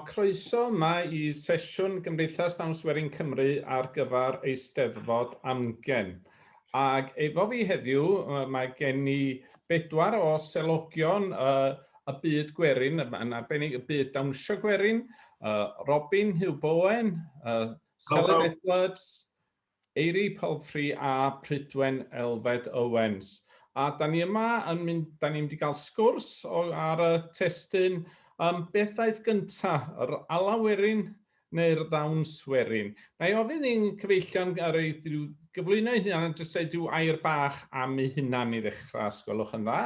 croeso yma i sesiwn Cymdeithas Ddawns Werin Cymru ar gyfer Eisteddfod AmGen. Ac efo fi heddiw, mae gen i 4 o selogion y byd gwerin, yn arbennig y byd dawnsio gwerin, Robin Hugh Bowen, Seled Edwards, Eiri Palfrey a Prydwen Elfed Owens. A da ni yma yn mynd, da ni'n mynd i gael sgwrs ar y testyn Beth ddaeth gyntaf, yr Ala Werin neu'r Ddawns Werin. Na i ofyn i'n cyfeillion ar ei gyflwyno ei hunan, jyst dweud rhyw air bach am ei hunan i ddechrau, os gwelwch yn dda.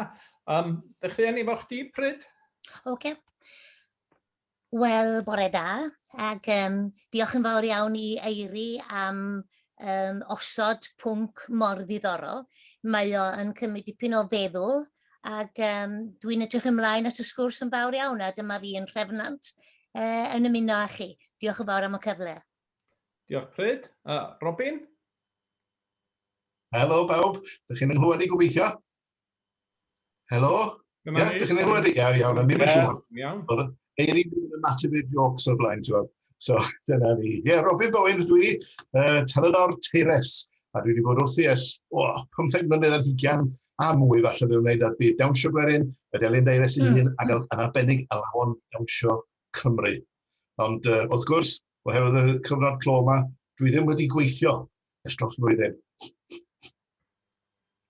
Dechreuwn ni fo chdi, Pryd? OK. Wel, bore da, ac diolch yn fawr iawn i Eiri am osod pwnc mor ddiddorol. Mae o yn cymryd dipyn o feddwl, ac dwi'n edrych ymlaen at y sgwrs yn fawr iawn, a dyma fi yn trefnant yn ymuno â chi. Diolch yn fawr am y cyfle. Diolch, Pryd. Robin? Helo, bawb. Dych chi'n nghlywed i gobeithio? Helo? Ie, dych chi'n nghlywed i? Iawn, am ddim yn siŵr. Oedd Eiri yn ymateb i'r jokes o'r blaen, ti'n gwybod. So, dyna ni. Ie, Robin Bowen ydw i, telynor teires. A dwi wedi bod wrthi ers 15 mlynedd ar 20 a mwy falle dwi'n gwneud ar byd dawnsio gwerin, y delyn deires un ac yn arbennig y lawon dawnsio Cymru. Ond wrth gwrs, oherwydd y cyfnod clo yma, dwi ddim wedi gweithio ers dros flwyddyn.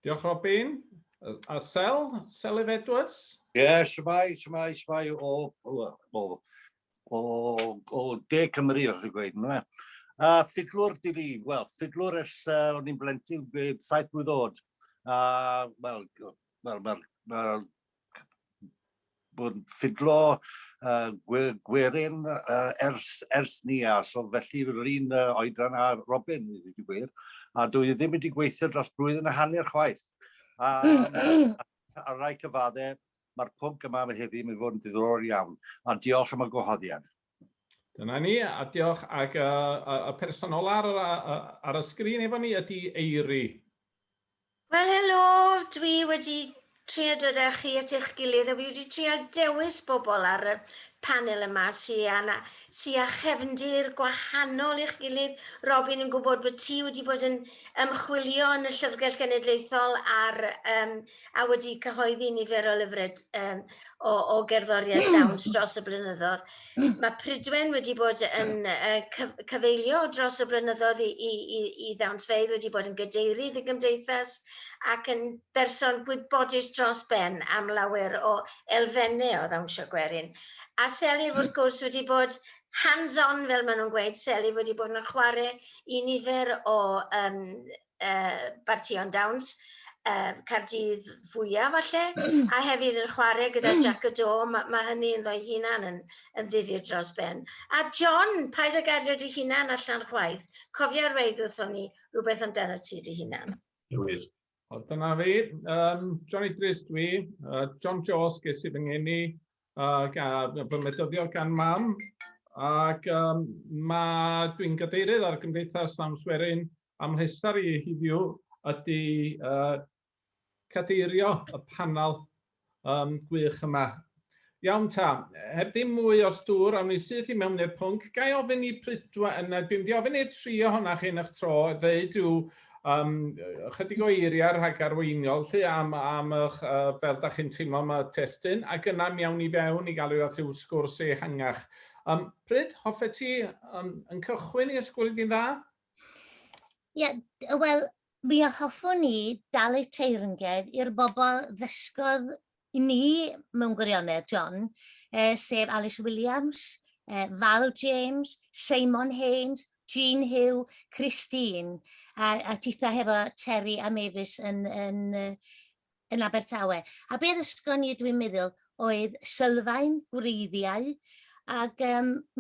Diolch, Robin. A Seled Edwards? Ie, siamai o De Cymru, os ydw i'n gweud. Ffidlwr di fi, wel, ffidlwr ers o'n i'n blentyn 7 blwydd oed. Wel, bod ffidlo gwerin ers ni, a so felly yr un oedran a Robin, wedi gwir, a dwi ddim wedi gweithio dros blwyddyn a hanner chwaith. A rai cyfaddau, mae'r pwnc yma heddi yn fod yn ddiddorol iawn, a diolch am y gwahoddiad. Dyna ni, a diolch, ac y person ola ar y sgrin efo ni ydy Eiri. Wel, helo, dwi wedi trio dod â chi at eich gilydd, a dwi wedi trio dewis bobl ar y panel yma sy'n a chefndir gwahanol i'ch gilydd. Robin yn gwybod bod ti wedi bod yn ymchwilio yn y Llyfrgell Genedlaethol a wedi cyhoeddi nifer o lyfrau o gerddoriaeth dawns dros y blynyddoedd. Mae Prydwen wedi bod yn cyfeilio dros y blynyddoedd i ddawnsfeydd, wedi bod yn gadeirydd y Gymdeithas ac yn berson gwybodus dros ben am lawer o elfennau o ddawnsio gwerin. A Seli, wrth gwrs, wedi bod hands-on, fel maen nhw'n gweud. Seli wedi bod yn chwarae i nifer o bartion dawns, Caerdydd fwyaf falle, a hefyd yn chwarae gyda Jack y Do, mae hynny yn ddoi hunan yn ddifyr dros ben. A John, paid â gadael dy hunan allan chwaith. Cofio rweud wrthon ni rhywbeth amdano ti dy hunan. Dyna fi. John Idris dwi, John Jones ges i fy ngeni, fy medyddio gan mam, ac dwi'n gadeirydd ar Cymdeithas Ddawns Werin am mhlesar i heddiw ydy cadeirio y panel gwych yma. Iawn ta, heb ddim mwy o stŵr, awn ni syth i mewn i'r pwnc. Gai ofyn i Prydwen, dwi'n mynd i ofyn i'r 3 ohonach chi'n eich tro, ddeud rhyw chydig o eiriau rhag arweiniol lle am eich fel da chi'n teimlo am y testyn, ac yna mewn i fewn i gael rhyw sgwrs ehangach. Pryd, hoffe ti yn cychwyn i ysgwyd i'n dda? Ie, wel, mi hoffwn ni dal eu teyrnged i'r bobl ddysgodd i ni mewn gwirionedd, John, sef Alice Williams, Val James, Simon Haynes, Jean Hugh, Christine, a titha hefo Terry a Mavis yn Abertawe. A be ddysgon ni, dwi'n meddwl, oedd sylfaen gwreiddiau, ac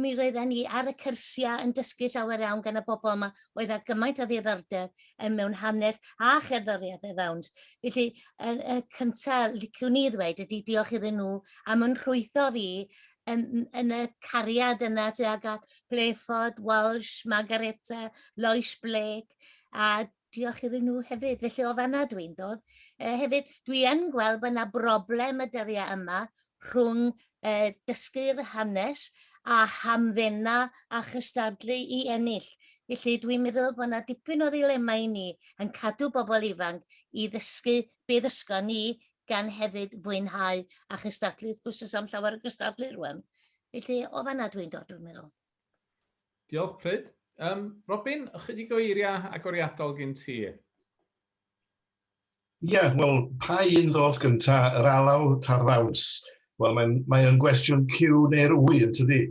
mi roedden ni ar y cyrsia yn dysgu llawer iawn gan y bobl yma oedd â gymaint o ddiddordeb yn mewn hanes a cherddoriaeth ddawns. Felly, y cyntaf liciwn ni ddweud ydy diolch iddyn nhw am yn rhwytho fi yn y cariad yna tuag at Blefod, Walsh, Margareta, Lois Blake, a diolch iddyn nhw hefyd. Felly o fanna dwi'n dod. Hefyd, dwi yn gweld bod yna broblem y dyddiau yma rhwng dysgu'r hanes a hamddenna a chystadlu i ennill. Felly dwi'n meddwl bod yna dipyn o ddilemma i ni yn cadw bobl ifanc i ddysgu be ddysgon ni gan hefyd fwynhau a chystadlu. Wrth gwrs oes am llawer o gystadlu rwan. Felly o fanna dwi'n dod, dwi'n meddwl. Diolch, Pryd. Robin, ychydig o eiriau agoriadol gen ti? Ie, wel, pa un ddodd gyntaf, yr alaw ta'r ddawns? Wel, mae'n gwestiwn cyw neu'r wy, yn tydi.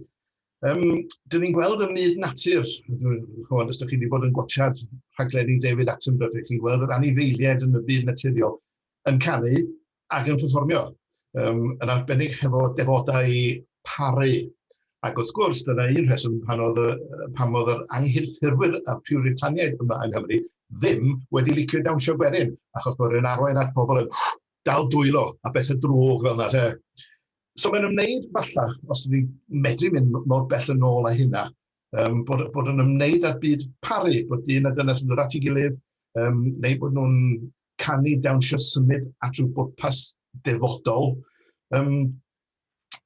Dyn ni'n gweld ym myd natur, os ydych chi wedi bod yn gwachad rhaglenni David Attenborough, chi'n gweld yr anifeiliaid yn y byd naturiol yn canu ac yn perfformio, yn arbennig hefo defodau paru. Ac wrth gwrs, dyna un rheswm pam oedd yr anghyrffurwyr a Puritaniaid yma yng Nghymru ddim wedi licio dawnsio gwerin, achos bod yn arwain at pobl yn dal dwylo a beth y drwg fel yna. So mae'n ymwneud falle, os ydyn ni medru mynd mor bell yn ôl â hynna, bod yn ymwneud â'r byd paru, bod dyn a dynes yn dod at ei gilydd, neu bod nhw'n canu dawnsio symud at ryw bwrpas defodol.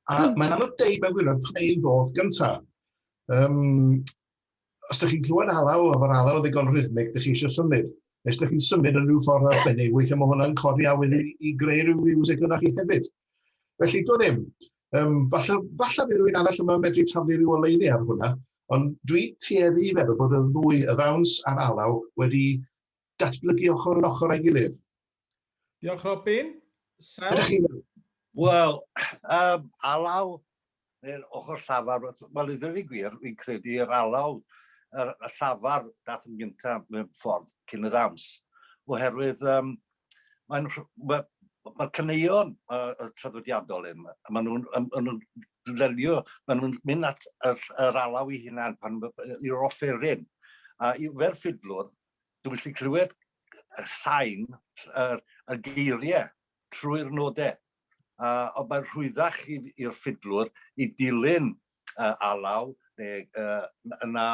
A mae'n anodd deud mewn gwirionedd pa un ddodd gyntaf. Os ydych chi'n clywed alaw, efo'r alaw ddigon rhythmig, ydych chi eisiau symud. Neu ydych chi'n symud yn rhyw ffordd arbennig, weithio mae hwnna'n codi awydd i greu rhyw music yna chi hefyd. Felly, dwi'n ddim. Falle bydd rhywun arall yma medru taflu rhyw oleuni ar hwnna, ond dwi'n tueddu i feddwl bod y ddwy, y ddawns a'r alaw, wedi datblygu ochr yn ochr a'i gilydd. Diolch, Robin. Wel, alaw, neu'r ochr llafar, wel, i ddweud gwir, fi'n credu yr alaw, y llafar dath yn gyntaf mewn ffordd cyn y ddawns, oherwydd mae'r caneuon traddodiadol hyn, maen nhw'n delio, maen nhw'n mynd at yr alaw i hunan i'r offeryn. A fer ffidlwr, dwi'n gallu clywed y sain, y geiriau trwy'r nodau. Ond mae'n rhwyddach i'r ffidlwr i dilyn alaw, neu yna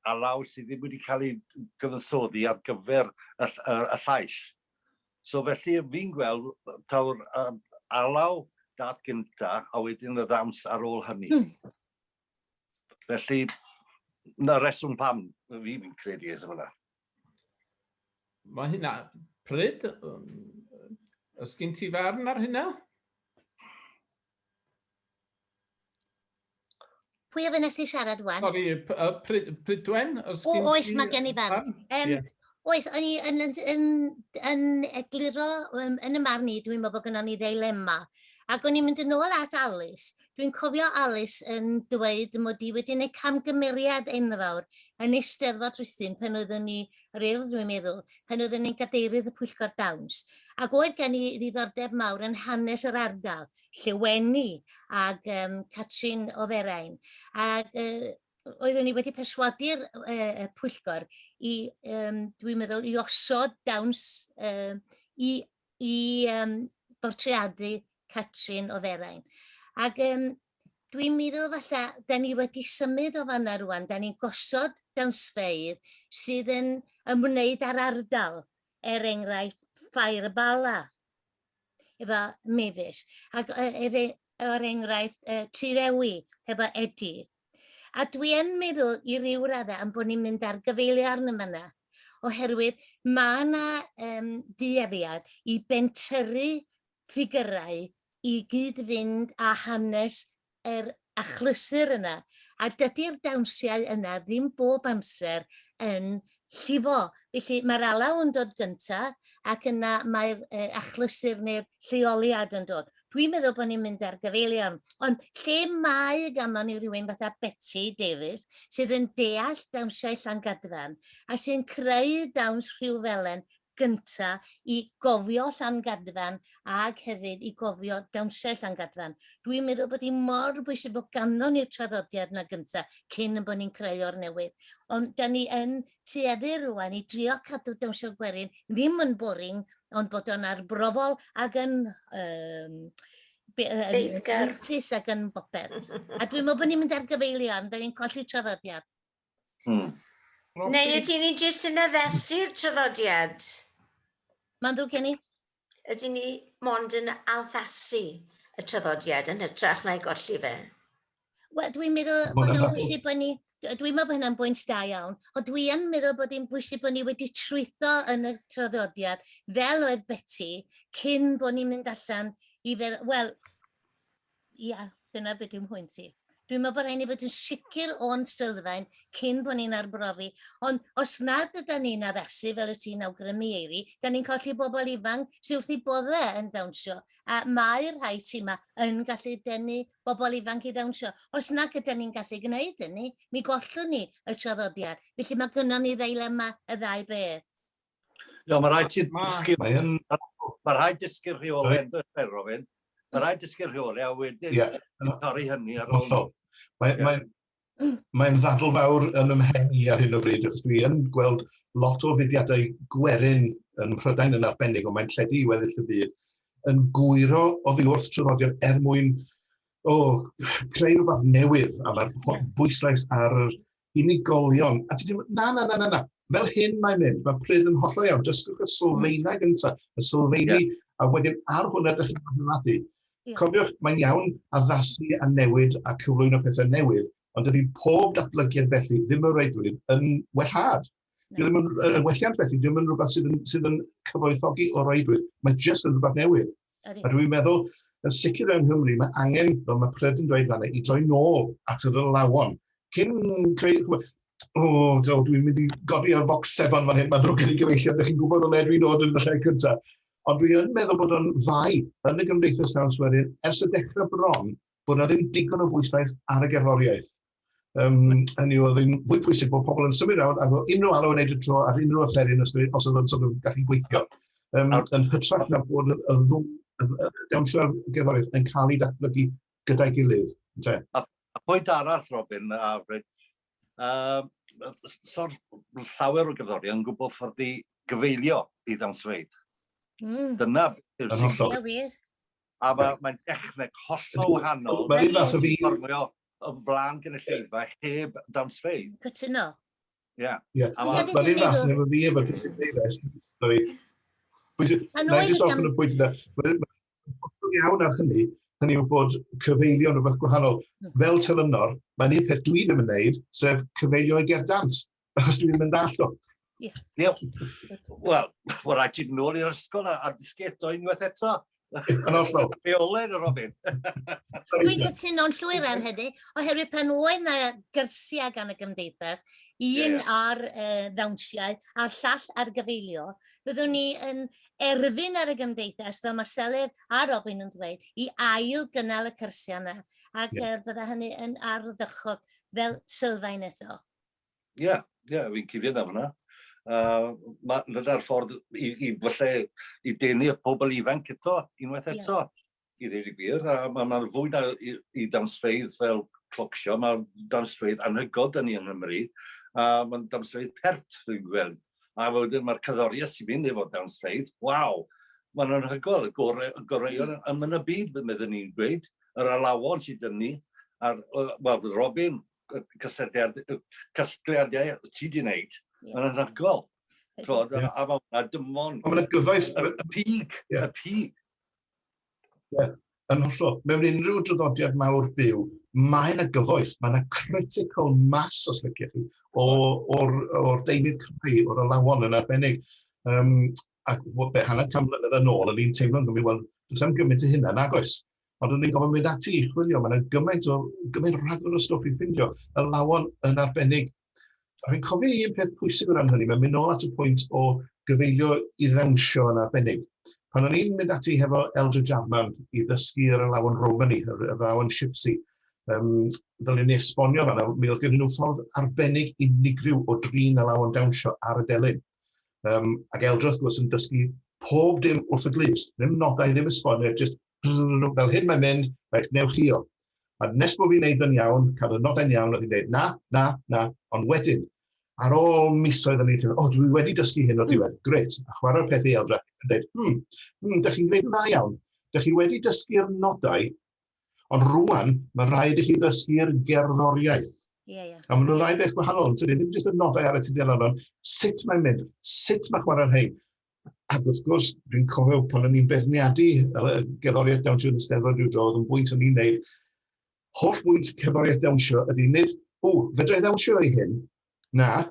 alaw sydd ddim wedi cael ei gyfansoddi ar gyfer y llais. So felly fi'n gweld taw'r alaw dath gynta a wedyn y ddawns ar ôl hynny. Felly, na reswm pam fi'n credu ydw hwnna. Mae hynna, Pryd, os gen ti farn ar hynna? Pwy o fynes i siarad wan? Sori, Prydwen? Oes, mae gen i farn. Oes, o'n i yn egluro, yn y marn i, dwi'n meddwl bod gynnon ni ddilemma. Ac o'n i'n mynd yn ôl at Alice. Dwi'n cofio Alice yn dweud mod i wedi gwneud camgymeriad enfawr yn Eisteddfod Rhuthun pan oeddwn ni, yr urdd dwi'n meddwl, pan oeddwn ni'n gadeirydd y Pwyllgor Dawns. Ac oedd gen i ddiddordeb mawr yn hanes yr ardal, Lleweni ag Catrin o Ferain. Ac oeddwn ni wedi perswadu'r Pwyllgor i, dwi'n meddwl, i osod dawns i bortreadu Catrin o Ferain. Ac dwi'n meddwl falle, da ni wedi symud o fanna rwan, da ni'n gosod dawnsfeydd sydd yn ymwneud â'r ardal, enghraifft Ffair Bala, efo mefus, ac efo enghraifft Tirewi, efo Edi. A dwi yn meddwl i ryw raddau am bod ni'n mynd ar gyfeiliorn yma yna, oherwydd mae yna dueddiad i bentyrru ffigurau i gyd-fynd â hanes yr achlysur yna. A dydy'r dawnsiau yna ddim bob amser yn llifo. Felly mae'r alaw yn dod gyntaf ac yna mae'r achlysur neu'r lleoliad yn dod. Dwi'n meddwl bod ni'n mynd ar gyfeiliorn, ond lle mae ganddo ni rhywun fatha Betty Davies sydd yn deall dawnsiau Llangadfan a sy'n creu dawns Rhywfelen gyntaf i gofio Llangadfan ac hefyd i gofio dawnsau Llangadfan. Dwi'n meddwl bod hi mor bwysig bod ganddo ni'r traddodiad yna gyntaf cyn bod ni'n creu o'r newydd. Ond da ni yn tueddu rwan i drio cadw dawnsio gwerin ddim yn boring, ond bod o'n arbrofol ac yn ffyrtus ac yn bopeth. A dwi'n meddwl bod ni'n mynd ar gyfeiliorn, da ni'n colli traddodiad. Neu ydyn ni jyst yn addesu'r traddodiad? Mae'n ddrwg gen i? Ydyn ni mond yn addasu y traddodiad yn hytrach na'i golli fe? Wel, dwi'n meddwl bod yn bwysig bod ni, dwi'n meddwl bod hynna'n bwynt da iawn, ond dwi yn meddwl bod yn bwysig bod ni wedi trwytho yn y traddodiad fel oedd Betty, cyn bod ni'n mynd allan i fel, wel, ia, dyna beth dwi'n pwynt i. Dwi'n meddwl bod rhaid ni fod yn sicr o'n sylfaen cyn bod ni'n arbrofi. Ond os nad ydym ni'n addasu fel y ti'n awgrymu Eiri, da ni'n colli bobl ifanc sy'n wrth i bodde yn ddawnsio. A mae'r rhai sy'n yma yn gallu denu bobl ifanc i ddawnsio. Os nad ydym ni'n gallu gwneud hynny, mi gollwn ni y traddodiad. Felly mae gynnon ni ddeilema y ddau beth. Mae rhaid ti dysgu... Mae rhaid dysgu'r rheolau yn Robin. Mae rhaid dysgu'r rheolau a wedyn torri hynny ar ôl. Mae'n ddadl fawr yn ymhen i ar hyn o bryd, achos dwi yn gweld lot o fudiadau gwerin yn Prydain yn arbennig, ond mae'n lledu i weddill y byd, yn gwyro oddi wrth traddodiad mwyn creu rhywbeth newydd, a mae'r bwyslais ar yr unigolion. A ti'n dweud, na. Fel hyn mae'n mynd, mae pryd yn hollol iawn, dysgwch y sylfaenau gyntaf, y sylfaenu, a wedyn ar hwnna ydych chi'n adeiladu. Cofiwch, mae'n iawn addasu a newid a cyflwyno pethau newydd, ond ydy pob datblygiad felly ddim yn reidrwydd yn wellhad. Ddim yn welliant felly, ddim yn rhywbeth sydd yn cyfoethogi o reidrwydd. Mae jyst yn rhywbeth newydd. A dwi'n meddwl, yn sicr yng Nghymru, mae angen, fel mae Pryd yn dweud fanna, i droi nôl at yr lawon. Cyn creu... dwi'n mynd i godi ar focs sebon fan hyn, mae'n ddrwg yn ei gyfeillion, ydych chi'n gwybod o le dwi'n dod yn y lle cyntaf. Ond dwi yn meddwl bod o'n fai yn y Cymdeithas Ddawns Werin ers y dechrau bron bod yna ddim digon o bwyslais ar y gerddoriaeth. Hynny oedd yn fwy pwysig bod pobl yn symud awr a bod unrhyw alw yn neud y tro ar unrhyw offeryn os oedd yn gallu gweithio. Yn hytrach na bod y dawnsio'r gerddoriaeth yn cael ei datblygu gyda'i gilydd. A pwynt arall, Robin, llawer o gerddorion yn gwybod ffordd i gyfeilio i ddawnsfeydd. Dyna yw'r sicr. A mae'n dechneg hollol wahanol. Mae'n fath o fi... Formio o flaen gynulleidfa heb ddawnsfeydd. Cytuno. Ie. Mae'n un fath efo fi efo Cymdeithas. Mae'n jyst ofyn y pwynt yna. Mae'n iawn ar hynny yw bod cyfeilio'n rhywbeth gwahanol. Fel telynor, mae'n un peth dwi ddim yn gwneud, sef cyfeilio i gerdant. Achos dwi'n mynd allo. Wel, rhaid ti'n nôl i'r ysgol a dysgu eto unwaith eto. Yn hollol. Rheolau, Robin. Dwi'n cytuno'n llwyr ar hynny, oherwydd pan oedd na gyrsiau gan y Gymdeithas, un ar ddawnsiau a'r llall ar gyfeilio, byddwn ni yn erfyn ar y Gymdeithas, fel mae Selif a Robin yn dweud, i ail gynnal y cyrsiau yna, ac bydda hynny yn ardderchog fel sylfaen eto. Ie, fi'n cifio am hwnna. Mae'r ffordd i denu y pobl ifanc eto, unwaith eto, i ddweud i gwir. Mae'n fwy na i dawnsfeydd fel clocsio, mae'n dawnsfeydd anhygol dyn ni yng Nghymru, mae'n dawnsfeydd pert, dwi'n gweld. A mae'r cyddoriaeth sy'n mynd efo dawnsfeydd, waw, mae'n anhygol, y gorau yn y byd, meddyn ni'n gweud, yr alawon sydd dyn ni, Robin, casgliadau ti di wneud, yn anhygol. A mae'n dymon. Mae'n gyfaith... Y pig. Yn hollol. Mewn unrhyw draddodiad mawr byw, mae yna gyfoeth, mae yna critical mass, os liciwch chi, o'r deunydd creu, o'r alawon yn arbennig. Ac hanner can mlynedd yn ôl, yn un teimlo'n gymryd, does am gymaint i hynna, nag oes. Ond o'n i'n gofyn mynd ati i chwilio, mae yna gymaint rhagor o stwff i ffindio, y lawon yn arbennig. A fi'n cofio un peth pwysig o ran hynny, mae'n mynd nôl at y pwynt o gyfeilio i ddawnsio yn arbennig. Pan o'n i'n mynd ati hefo Eldred Jarman i ddysgu yr alawon Romani, yr alawon Shipsy, fel ni'n esbonio fanna, mi oedd gen nhw ffordd arbennig unigryw o drin alawon dawnsio ar y delyn. Ac Eldred, wrth gwrs, yn dysgu pob dim wrth y glust, ddim nodau, ddim esbonio, just fel hyn mae'n mynd, rhaid, newch chi o. A nes bod fi'n neud yn iawn, cael y nodau'n iawn, oedd hi'n dweud, na, ond wedyn, ar ôl misoedd yn ei dweud, dwi wedi dysgu hyn o diwedd, gret, a chwarae'r peth i Eldred, yn dweud, dych chi'n gwneud yn dda iawn, dych chi wedi dysgu'r nodau, ond rwan, mae rhaid i chi ddysgu'r gerddoriaeth. A maen nhw'n ddau beth gwahanol, ddim jyst y nodau ar y tydion ond, sut mae'n mynd, sut mae chwarae'r hyn. Ac wrth gwrs, dwi'n cofio pan o'n i'n berniadu gerddoriaeth dawnsio yn Eisteddfod rhyw dro, oedd yn bwynt o'n i'n neud, holl bwynt cerddoriaeth dawnsio ydy nid, fedra i ddawnsio ei hyn, na,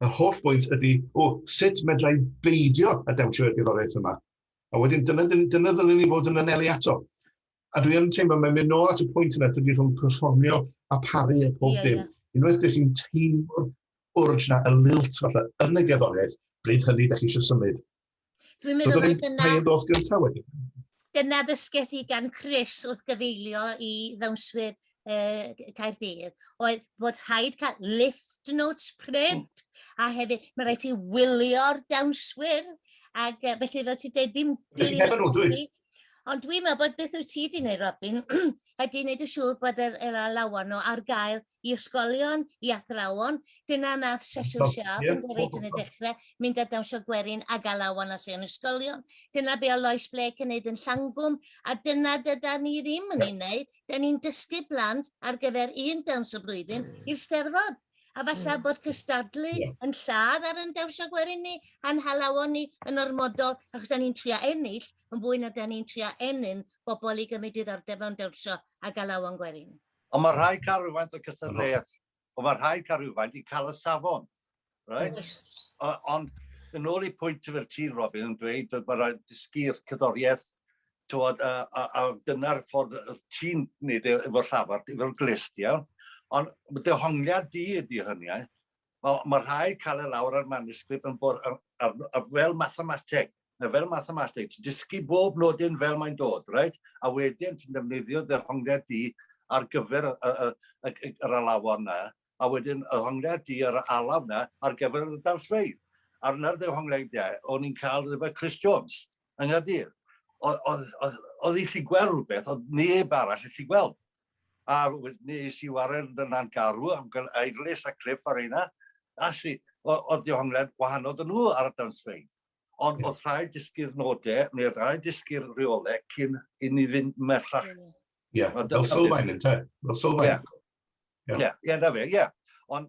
y holl bwynt ydy, sut medra i beidio a dawnsio y gerddoriaeth yma. A wedyn, dyna ddylen ni fod yn anelu ato. A dwi'n teimlo, mae'n mynd nôl at y pwynt yna, dydy rhwng perfformio a paru a pob dim. Unwaith ydych chi'n teimlo'r wrge na, y lilt falle, yn y gerddoriaeth, bryd hynny ydych chi eisiau symud. Dwi'n meddwl dyna... Dyna ddysges i gan Chris wrth gyfeilio i ddawnswyr Caerdydd, oedd bod rhaid cael lift notes print, a hefyd mae rhaid ti wylio'r dawnswyr, ac felly fel ti dweud ddim... Ond dwi'n meddwl bod beth wyt ti wedi gwneud, Robin, ydy wneud yn siŵr bod yr alawon nhw ar gael i ysgolion, i athrawon. Dyna nath Cecil Sharp yn reit yn y dechrau, mynd â dawnsio gwerin ag alawon allan yn ysgolion. Dyna be o Lois Blake yn neud yn Llangwm, a dyna dyda ni ddim yn ei wneud. Da ni'n dysgu blant ar gyfer un dawns o blwyddyn i'r Steddfod. A falle bod cystadlu yn lladd ar yn dawnsio gwerin ni, a'n halawon ni yn ormodol, achos da ni'n trio ennill, yn fwy na da ni'n trio ennyn bobl i gymryd diddordeb mewn dawnsio a galawon gwerin. Ond mae rhaid cael rhywfaint o cystadleuaeth, ond mae rhaid cael rhywfaint i cael y safon. Right? Ond yn ôl i pwynt fel ti, Robin, yn dweud, mae rhaid dysgu'r cyddoriaeth, a dyna'r ffordd ti'n gwneud efo'r llafar, efo'r glist, iawn. Ond dehongliad di ydy hynny, mae rhaid cael y lawr ar manuscript yn bod fel mathemateg. Fel mathemateg, ti'n dysgu bob nodyn fel mae'n dod, right? A wedyn ti'n defnyddio dehongliad di ar gyfer yr alawon na, a wedyn y hongliad di ar alawd na ar gyfer y dawnsfeydd. Ar yna'r dehongliad di, o'n i'n cael efo Chris Jones, yng Nghaerdydd. Oedd i chi gweld rhywbeth, oedd neb arall i chi gweld. A nes i waren yn garw am gael eidlis a cliff ar eina. Oedd dehongliad wahanol dyn nhw ar y dawnsfeydd. Ond oedd rhaid dysgu'r nodau, neu rhaid dysgu'r rheolau cyn i ni fynd merchach. Ie, fel sylfaen yn te. Fel sylfaen. Ie, na fe, ie. Ond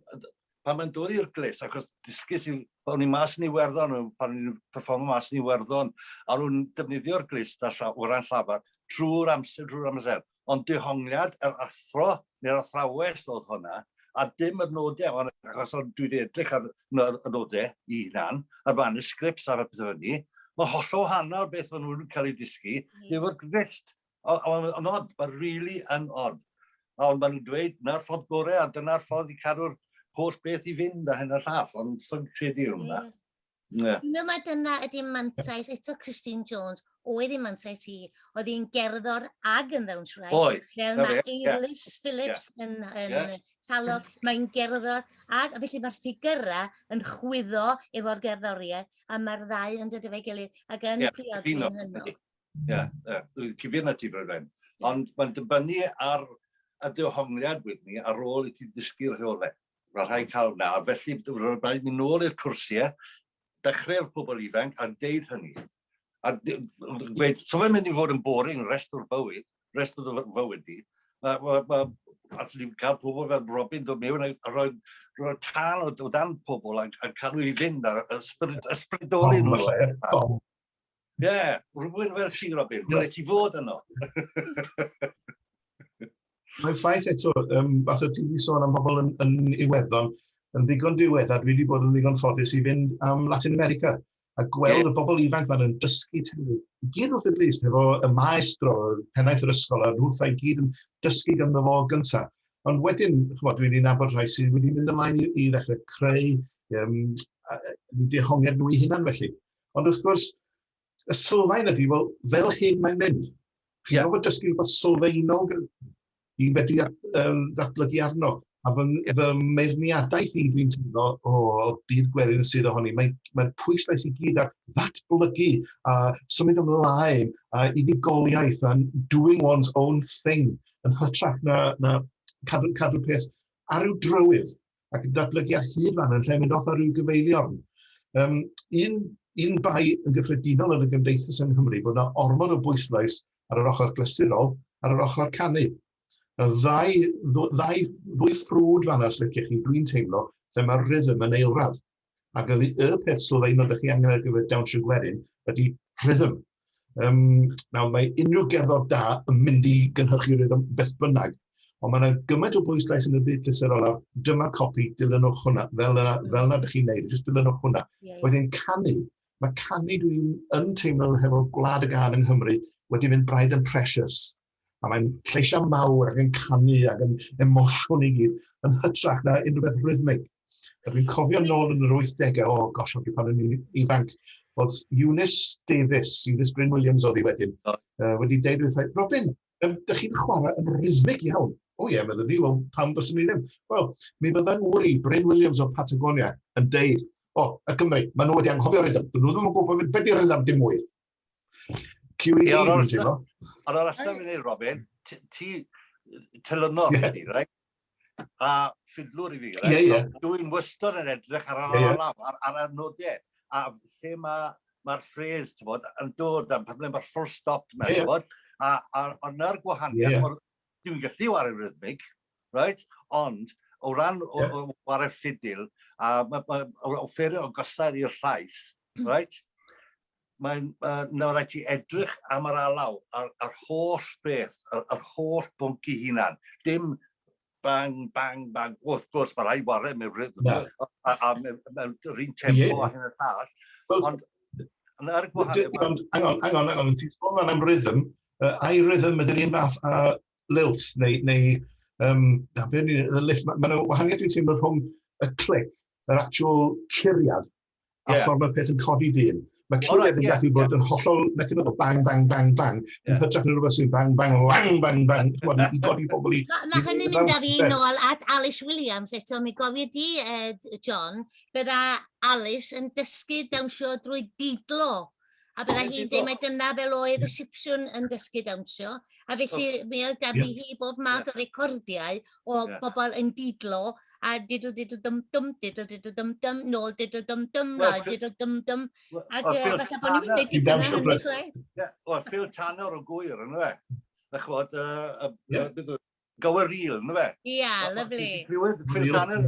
pan mae'n dod i'r glis, achos dysgus i, o'n i mas yn Iwerddon, pan ni'n performo mas yn Iwerddon, a nhw'n defnyddio'r glis o ran llafar trwy'r amser. Ond dehongliad yr athro neu'r athrawes oedd hwnna, a dim y nodau, achos dwi wedi edrych ar y nodau i hunan, a'r manuscripts ar y beth hynny, mae hollol wahanol beth o'n nhw'n cael ei dysgu, efo'r grist. Ond odd, mae'n really yn odd. Ond maen nhw'n dweud, na'r ffordd gorau, a dyna'r ffordd i cadw'r holl beth i fynd a hyn y llall, ond sy'n credu hwnna. Dwi'n meddwl mae dyna ydy mantais, eto Christine Jones, oedd ei mantais hi, oedd hi'n gerddor ag yn ddawnswraig. Oedd. Fel mae Eilis Phillips yn Salog, mae'n gerddor ag, a felly mae'r ffigura yn chwyddo efo'r gerddoriaeth, a mae'r ddau yn dod efo'i gilydd, ac yn priodyn yno. Ie, cyfyn ati brydden. Ond mae'n dibynnu ar y dehongliad wedyn ni ar ôl i ti ddysgu'r rheolau. Mae rhaid cael hwnna, a felly mae'n mynd nôl i'r cwrsiau, dechrau'r pobl ifanc a deud hynny. A dweud, so fe'n mynd i fod yn boring rest o'r fywyd ni. Allwn ni cael pobl fel Robin dod mewn a rhoi tan o dan pobl a cael nhw i fynd ar ysbrydoli nhw. Ie, rhywun fel ti, Robin, dyle ti fod yno. Mae'n ffaith eto, fath o ti wedi sôn am bobl yn Iwerddon, yn ddigon diweddar, dwi wedi bod yn ddigon ffodus i fynd am Latin America a gweld y bobl ifanc fan yn dysgu teulu. Gyd wrth y glist, efo y maestro, pennaeth yr ysgol, a nhw'n i gyd yn dysgu ganddo fo gyntaf. Ond wedyn, dwi wedi nabod rhai sydd wedi mynd ymlaen i ddechrau creu dehongliad nhw i hunan felly. Ond wrth gwrs, y sylfaen ydy, fel hyn mae'n mynd. Chi'n gwybod dysgu rhywbeth sylfaenol i fedru ddatblygu arno. A fy meirniadaeth i dwi'n teimlo o byd gwerin sydd ohoni, mae'r pwyslais i gyd ar ddatblygu a symud ymlaen a unigoliaeth a doing one's own thing yn hytrach na cadw peth ar ryw drywydd ac yn datblygu ar hyd fan yn lle mynd off ar ryw gyfeiliorn. Un bai yn gyffredinol yn y Gymdeithas yng Nghymru bod yna ormod o bwyslais ar yr ochr glasurol, ar yr ochr canu. Y ddwy ffrwd fan as liciach chi dwi'n teimlo, lle mae'r rhythm yn eilradd. Ac y peth sylfaenol ydych chi angen ar gyfer dawnsio gwerin ydy rhythm. Nawr, mae unrhyw gerddor da yn mynd i gynhyrchu rhythm beth bynnag, Ond mae yna gymaint o bwyslais yn y byd llythyr olaf, dyma copi, dilynwch hwnna, fel na ydych chi'n neud, jyst dilynwch hwnna. Wedyn canu, mae canu dwi'n yn teimlo hefo Gwlad y Gân yng Nghymru wedi mynd braidd yn precious. A mae'n lleisiau mawr ac yn canu ac yn emosiwn i gyd, yn hytrach na unrhyw beth rhythmig. A dwi'n cofio nôl yn yr 80au, gosh, pan o'n i'n ifanc, oedd Eunice Bryn Williams oedd hi wedyn, wedi deud wrth i, Robin, ydych chi'n chwarae yn rhythmig iawn? O ie, meddwl ni, wel, pam byswn ni ddim? Wel, mi fydda'n ngwri, Bryn Williams o Patagonia, yn deud, y Gymru, maen nhw wedi anghofio rhythm. Dyn nhw ddim yn gwybod beth yw'r rhythm dim mwy. QE, dwi'n teimlo. Ar yr asaf i ni, Robin, ti telynor ydi, rhaid? A ffidlwr i fi, rhaid? Dwi'n wystod yn edrych ar ar nodau. A lle mae'r ffres, yn dod, pan mae'r full stop, a yn yr gwahaniaeth, dwi'n gallu wario rhythmig, ond o ran wario ffidil, a o ffeirio o gosau i'r llais, mae'n rhaid ti edrych am yr alaw, a'r holl beth, yr holl bwnc i hunan. Dim bang, bang, bang, wrth gwrs, mae rhaid wario mewn rhythm, a mewn rhan tempo a hyn y llall. Ond yn yr gwahaniaeth... Hang on, ti'n sôn am rhythm, a'i rhythm ydy'r un fath a lilt, neu mae'n wahaniaeth dwi'n teimlo rhwng y clic, yr actual curiad, a ffordd mae'r peth yn codi dyn. Mae curiad yn gallu bod yn hollol mecanyddol, bang, bang, bang, bang, yn hytrach yn rhywbeth sy'n bang, bang, bang, bang, bang, i godi pobl i... Mae hynny'n mynd ar un ôl at Alice Williams, eto mi gofio di, John, bydda Alice yn dysgu dawnsio drwy didlo. A bydda hi'n dweud mai dyna fel oedd y Sipsiwn yn dysgu dawnsio. A felly mi oedd ganddi hi bob math o recordiau o bobl yn didlo, a didl-didl-dum-dum, didl-didl-dum-dum, nôl didl-dum-dum, nôl didl-dum-dum. Ac falle bod ni'n dweud digon o hynny, chwe. O, ffil tanner o gwyr, yna fe. Ddechwad, Gower reel, yna fe. Ia, lyflu. Ffil tanner,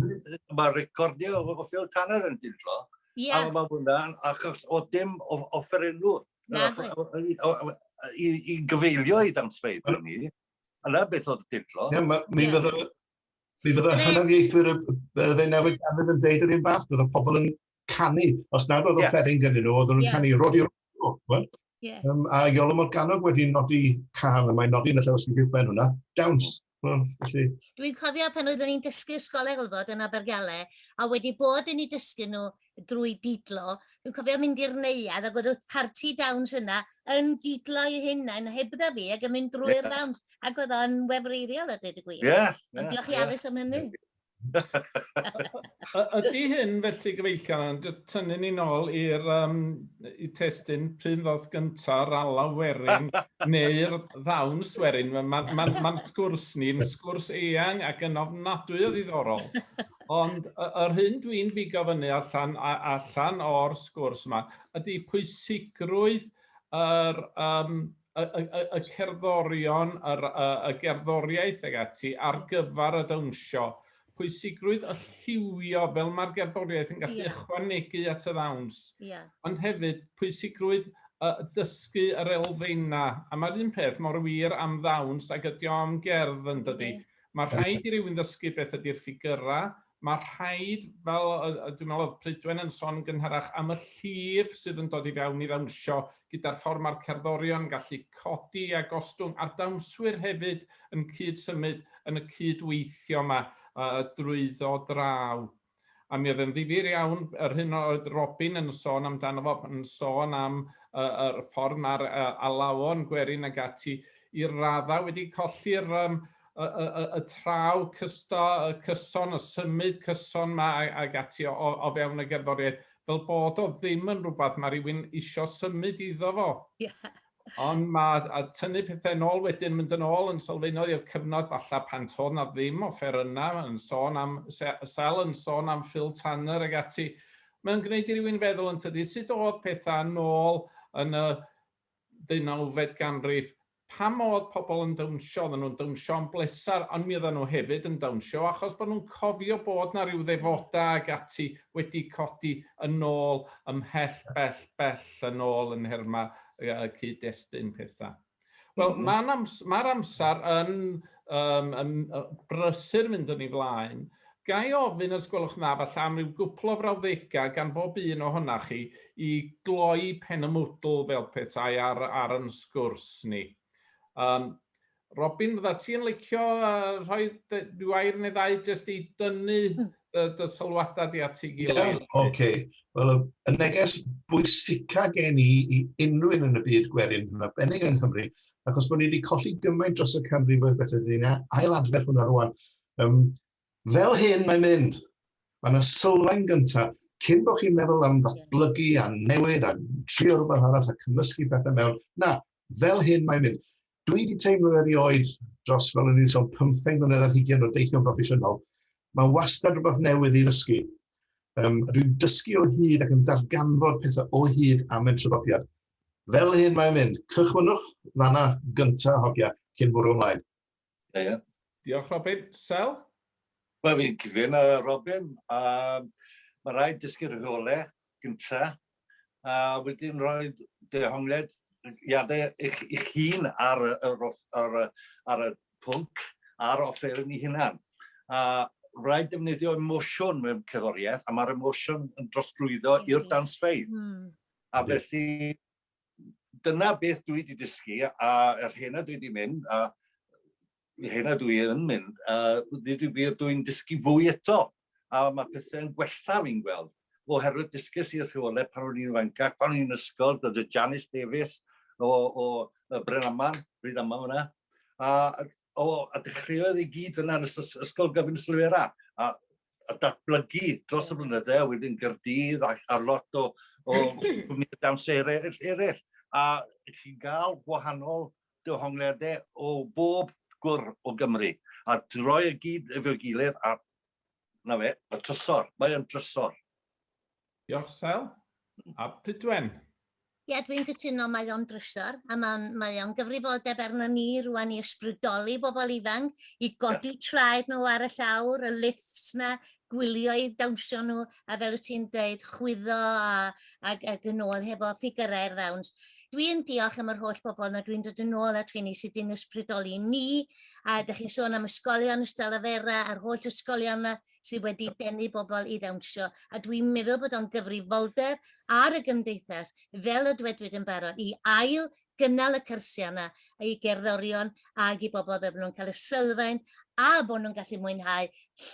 mae recordio o ffil tanner yn didlo. A mae hwnna, achos o dim o fferenw. I gyfeilio i dansfeidd ni, yna beth oedd didlo. Mi fydda hynny'n ieithwyr y newid ganrif yn deud yr un fath, bydda pobl yn canu, os nad oedd o fferin gyda nhw, oedd nhw'n canu rodi rodi. A Iolo Morganog wedi nodi can, a mae'n nodi yn y llawysgrif ben hwnna, dawns. Dwi'n cofio pan oeddwn ni'n dysgu ysgoleg olfod yn Abergele, a wedi bod yn ei dysgu nhw drwy didlo, dwi'n cofio mynd i'r neuad, ac oedd y parti dawns yna yn didlo i hynna'n hebdda fi, ac yn mynd drwy'r dawns, ac oedd o'n wefreiddiol a dweud y gwir. Ond diolch i Alice am hynny. Ydy hyn felly gyfeillion, jyst tynnu ni nôl i'r testyn pryn ddodd gyntaf Alaw Werin neu'r Ddawns Werin. Mae'n sgwrs ni'n sgwrs eang ac yn ofnadwy o ddiddorol. Ond yr hyn dwi'n bigo fyny allan o'r sgwrs yma ydy pwysigrwydd y cerddorion, y gerddoriaeth ag ati ar gyfer y dawnsio. Pwysigrwydd y lliwio fel mae'r gerddoriaeth yn gallu ychwanegu at y ddawns. Ond hefyd pwysigrwydd dysgu yr elfennau. A mae'r un peth mor wir am ddawns ac ydi o am gerdd yn dydi. Mae rhaid i rywun ddysgu beth ydy'r ffigurau. Mae rhaid, fel dwi'n meddwl oedd Prydwen yn sôn gynharach, am y llif sydd yn dod i fewn i ddawnsio gyda'r ffordd mae'r cerddorion gallu codi a gostwng. A'r dawnswyr hefyd yn cydsymud yn y cydweithio yma drwyddo draw. A mi oedd yn ddifyr iawn, yr hyn oedd Robin yn sôn amdano fo, yn sôn am y ffordd mae'r alawon Gwerin ag ati i'r radda wedi colli'r y traw cyson, y symud cyson yma ag ati o fewn y gerddoriaeth, fel bod o ddim yn rhywbeth mae rhywun isio symud iddo fo. Ond mae tynnu pethau nôl wedyn mynd yn ôl yn sylfaenol i'r cyfnod falle pan todd na ddim offerynna, yn sôn am Sel yn sôn am Phil Tanner ag ati. Mae'n gwneud i rywun feddwl yn tydi, sut oedd pethau nôl yn y 19fed ganrif. Pam oedd pobl yn dawnsio, oedden nhw'n dawnsio yn blesar, ond mi oedden nhw hefyd yn dawnsio, achos bod nhw'n cofio bod na ryw ddefodau ag ati wedi codi yn ôl ymhell bell yn ôl yn herma cyd-destun pethau. Wel, mae'r amser yn brysur mynd yn ei flaen. Ga i ofyn os gwelwch na, falle am ryw gwpl o frawddegau gan bob un ohonach chi i gloi pen y mwdl fel petai ar yn sgwrs ni. Robin, fydda ti'n licio rhoi rhyw neu ddau jyst i dynnu dy sylwadau di at ei gilydd? Oce. Wel, y neges bwysica gen i unrhyw un yn y byd gwerin yn arbennig yng Nghymru, achos bod ni wedi colli gymaint dros y canrifoedd beth ydyn ni ailadfer hwnna rwan. Fel hyn mae'n mynd, mae'n y sylfaen gyntaf, cyn bod chi'n meddwl am ddatblygu a newid a trio rhywbeth arall a cymysgu pethau mewn. Na, fel hyn mae'n mynd. Dwi wedi teimlo erioed dros, fel o'n i'n sôn, 15 mlynedd ar 20 o deithio proffesiynol. Mae wastad rhywbeth newydd i ddysgu. Dwi'n dysgu o hyd ac yn darganfod pethau o hyd am ein traddodiad. Fel hyn mae'n mynd. Cychwynnwch fanna gyntaf hogia cyn bwrw ymlaen. Diolch, Robin. Sel? Wel, fi'n cyfyn Robin. Mae rhaid dysgu'r rheolau gyntaf. Wedyn rhoi dehongliad iadau eich hun ar y pwnc a'r offeryn ei hunan. Rhaid defnyddio emosiwn mewn cerddoriaeth, a mae'r emosiwn yn drosglwyddo i'r dansfeydd. A felly, dyna beth dwi wedi dysgu, a hynna dwi wedi mynd, a hynna dwi yn mynd, dwi'n dysgu fwy eto. A mae pethau'n gwella fi'n gweld. Oherwydd dysgus i'r rheolau pan o'n i'n fancach, pan o'n i'n ysgol, gyda Janice Davies o Bryn Aman hwnna. A dechreuodd i gyd fyna yn ysgol gyfyn Slywera. A datblygu dros y blynydde, wedyn Gaerdydd a lot o gwmnïau dawns eraill. A chi'n gael gwahanol dehongliadau o bob gwr o Gymru. A droi y gyd efo'i gilydd a na fe, y trysor. Mae'n trysor. Diolch, Sel. A Prydwen? Ie, dwi'n cytuno mae o'n drysor, a mae o'n gyfrifodeb arno ni rwan i ysbrydoli bobl ifanc, i godi traed nhw ar y llawr, y lifts na, gwylio i dawnsio nhw, a fel wyt ti'n dweud, chwyddo ac yn ôl hefo ffigurau'r ddawns. Dwi'n diolch am yr holl bobl na dwi'n dod yn ôl at rhywun sydd wedi'n ysbrydoli ni, a ydych chi'n sôn am ysgolion Eisteddfod a'r holl ysgolion yna sydd wedi denu bobl i ddawnsio. A dwi'n meddwl bod o'n gyfrifoldeb ar y gymdeithas, fel y dwedwyd yn barod, i ail gynnal y cyrsiau yna i gerddorion ac i bobl fel bod nhw'n cael y sylfaen a bod nhw'n gallu mwynhau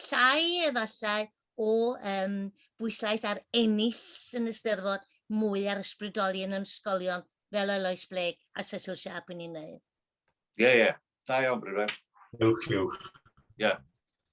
llai efallai o bwyslais ar ennill yn Eisteddfod mwy ar ysbrydoli yn ysgolion fel y Lois Bleg a Cecil Sharp yn ei wneud. Ie. Da iawn, Brydwen. Clywch. Ie.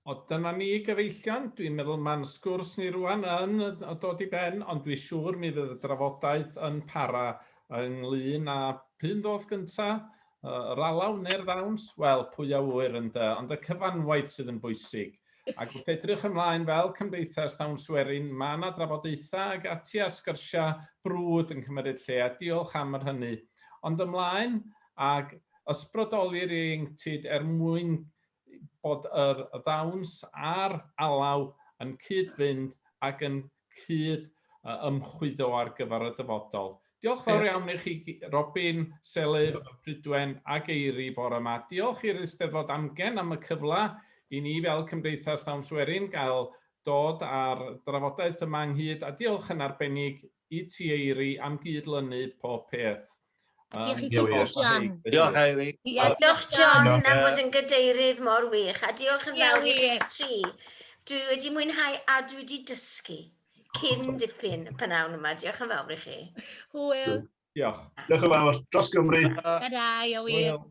O dyna ni gyfeillion, dwi'n meddwl mae'n sgwrs ni rwan yn dod i ben, ond dwi'n siŵr mi fydd y drafodaeth yn para ynglyn â pyn ddodd gyntaf, yr alaw neu'r ddawns, wel, pwy a wyr ynda, ond y cyfanwaith sydd yn bwysig. Ac wrth edrych ymlaen fel Cymdeithas Ddawns Werin, mae yna drafodaethau ac ati a sgyrsiau brwd yn cymryd lle, a diolch am yr hynny. Ond ymlaen, ac ysbrydoli'r ieuenctid mwyn bod yr ddawns a'r alaw yn cyd-fynd ac yn cyd-ymchwyddo ar gyfer y dyfodol. Diolch fawr iawn i chi, Robin, Selydd, Prydwen a Geiri bore yma. Diolch i'r Eisteddfod AmGen am y cyfle i ni fel Cymdeithas Ddawns Werin gael dod ar drafodaeth yma ynghyd, a diolch yn arbennig i ti, Eiri, am gydlynu pob peth. Diolch i ti, John. Diolch, Eiri. Diolch, John, am fod yn gadeirydd mor wych, a diolch yn fawr i chi tri. Dwi wedi mwynhau a dwi wedi dysgu cyn dipyn pnawn yma. Diolch yn fawr i chi. Hwyl. Diolch. Diolch yn fawr. Dros Gymru. Ta-da, ia wir.